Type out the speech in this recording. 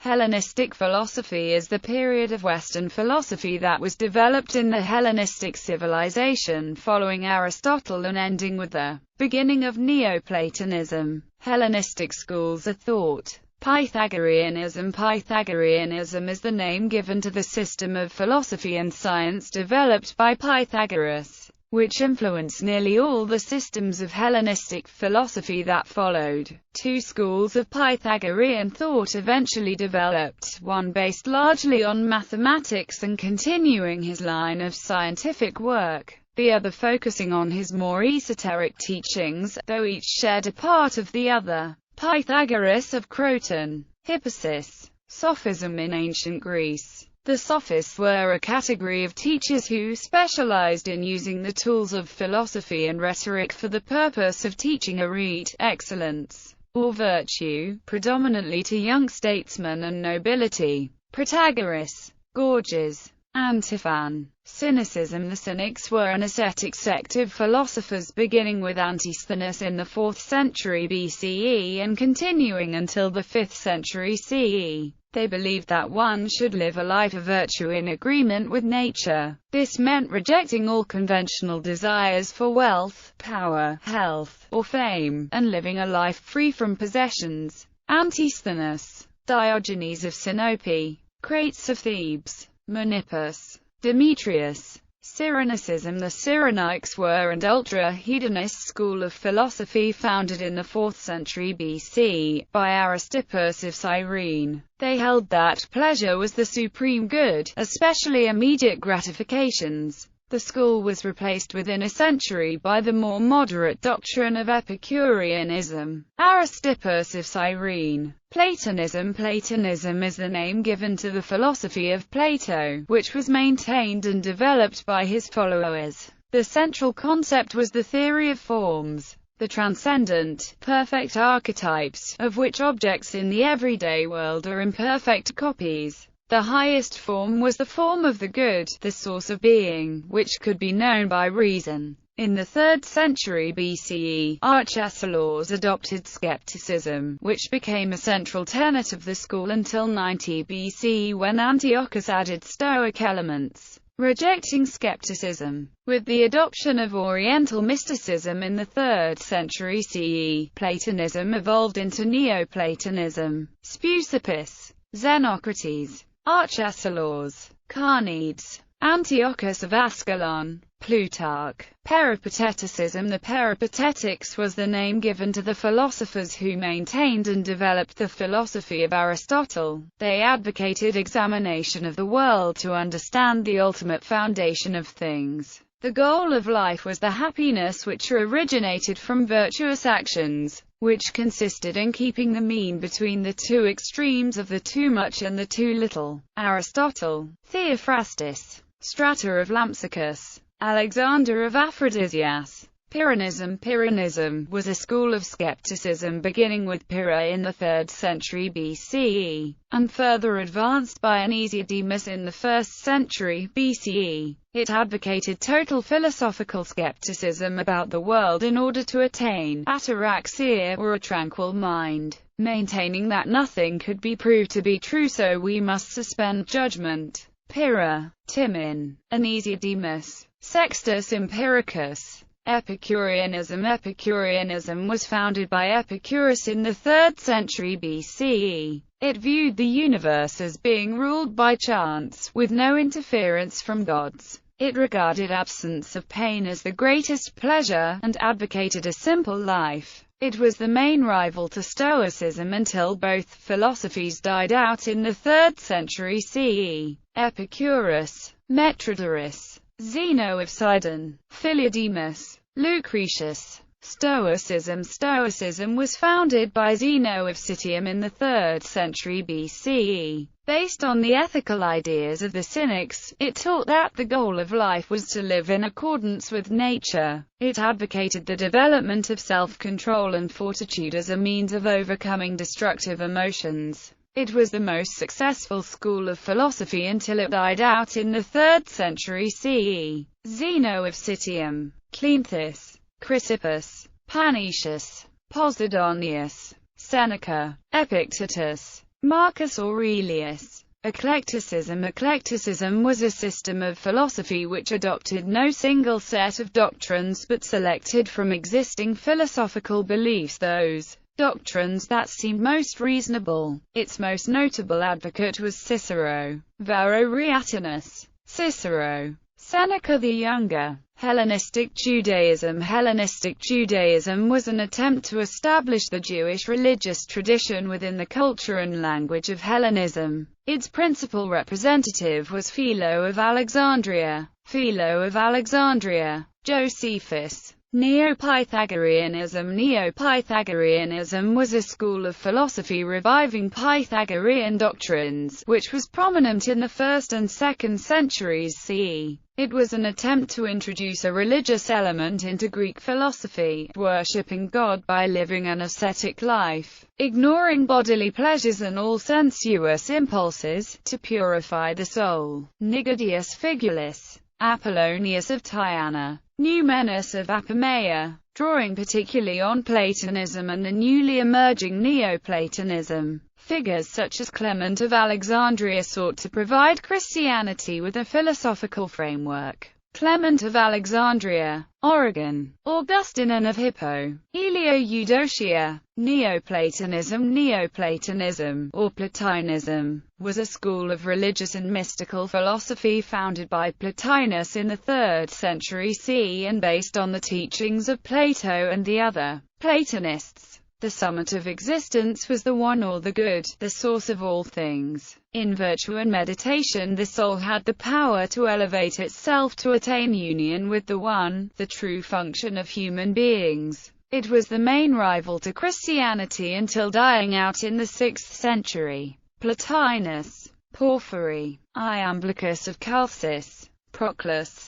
Hellenistic philosophy is the period of Western philosophy that was developed in the Hellenistic civilization following Aristotle and ending with the beginning of Neoplatonism. Hellenistic schools of thought. Pythagoreanism. Pythagoreanism is the name given to the system of philosophy and science developed by Pythagoras, which influenced nearly all the systems of Hellenistic philosophy that followed. Two schools of Pythagorean thought eventually developed, one based largely on mathematics and continuing his line of scientific work, the other focusing on his more esoteric teachings, though each shared a part of the other. Pythagoras of Croton. Hippasus. Sophism in ancient Greece. The sophists were a category of teachers who specialized in using the tools of philosophy and rhetoric for the purpose of teaching arete, excellence, or virtue, predominantly to young statesmen and nobility. Protagoras. Gorgias. Antiphon. Cynicism. The Cynics were an ascetic sect of philosophers beginning with Antisthenes in the 4th century BCE and continuing until the 5th century CE. They believed that one should live a life of virtue in agreement with nature. This meant rejecting all conventional desires for wealth, power, health, or fame, and living a life free from possessions. Antisthenes. Diogenes of Sinope. Crates of Thebes. Menippus. Demetrius. Cyrenaicism. The Cyrenaics were an ultra-hedonist school of philosophy founded in the 4th century BC, by Aristippus of Cyrene. They held that pleasure was the supreme good, especially immediate gratifications. The school was replaced within a century by the more moderate doctrine of Epicureanism. Aristippus of Cyrene. Platonism. Platonism is the name given to the philosophy of Plato, which was maintained and developed by his followers. The central concept was the theory of forms, the transcendent, perfect archetypes, of which objects in the everyday world are imperfect copies. The highest form was the form of the good, the source of being, which could be known by reason. In the 3rd century BCE, Archelaus adopted skepticism, which became a central tenet of the school until 90 BCE when Antiochus added Stoic elements, rejecting skepticism. With the adoption of Oriental mysticism in the 3rd century CE, Platonism evolved into Neoplatonism. Speusippus. Xenocrates. Archelaus. Carneades. Antiochus of Ascalon. Plutarch. Peripateticism. The Peripatetics was the name given to the philosophers who maintained and developed the philosophy of Aristotle. They advocated examination of the world to understand the ultimate foundation of things. The goal of life was the happiness which originated from virtuous actions, which consisted in keeping the mean between the two extremes of the too much and the too little. Aristotle. Theophrastus. Strata of Lampsacus. Alexander of Aphrodisias. Pyrrhonism. Pyrrhonism was a school of skepticism beginning with Pyrrha in the 3rd century BCE, and further advanced by Anesidemus in the 1st century BCE. It advocated total philosophical skepticism about the world in order to attain ataraxia, or a tranquil mind, maintaining that nothing could be proved to be true, so we must suspend judgment. Pyrrha. Timon. Anesidemus. Sextus Empiricus. Epicureanism. Epicureanism was founded by Epicurus in the 3rd century BCE. It viewed the universe as being ruled by chance, with no interference from gods. It regarded absence of pain as the greatest pleasure, and advocated a simple life. It was the main rival to Stoicism until both philosophies died out in the 3rd century CE. Epicurus. Metrodorus. Zeno of Sidon. Philodemus. Lucretius. Stoicism. Stoicism was founded by Zeno of Citium in the 3rd century BCE. Based on the ethical ideas of the Cynics, it taught that the goal of life was to live in accordance with nature. It advocated the development of self-control and fortitude as a means of overcoming destructive emotions. It was the most successful school of philosophy until it died out in the 3rd century CE. Zeno of Citium. Cleanthes. Chrysippus. Panetius. Posidonius. Seneca. Epictetus. Marcus Aurelius. Eclecticism. Eclecticism was a system of philosophy which adopted no single set of doctrines but selected from existing philosophical beliefs those doctrines that seemed most reasonable. Its most notable advocate was Cicero. Varro Rheatinus. Cicero. Seneca the Younger. Hellenistic Judaism. Hellenistic Judaism was an attempt to establish the Jewish religious tradition within the culture and language of Hellenism. Its principal representative was Philo of Alexandria. Philo of Alexandria. Josephus. Neo-Pythagoreanism. Neo-Pythagoreanism was a school of philosophy reviving Pythagorean doctrines, which was prominent in the 1st and 2nd centuries CE. It was an attempt to introduce a religious element into Greek philosophy, worshipping God by living an ascetic life, ignoring bodily pleasures and all sensuous impulses, to purify the soul. Nigidius Figulus. Apollonius of Tyana. Numenus of Apamea. Drawing particularly on Platonism and the newly emerging Neoplatonism, figures such as Clement of Alexandria sought to provide Christianity with a philosophical framework. Clement of Alexandria, Origen, Augustine and of Hippo, Elio-Eudocia. Neoplatonism. Neoplatonism, or Platonism, was a school of religious and mystical philosophy founded by Plotinus in the 3rd century CE and based on the teachings of Plato and the other Platonists. The summit of existence was the one or the good, the source of all things. In virtue and meditation the soul had the power to elevate itself to attain union with the one, the true function of human beings. It was the main rival to Christianity until dying out in the 6th century. Plotinus. Porphyry. Iamblichus of Chalcis. Proclus.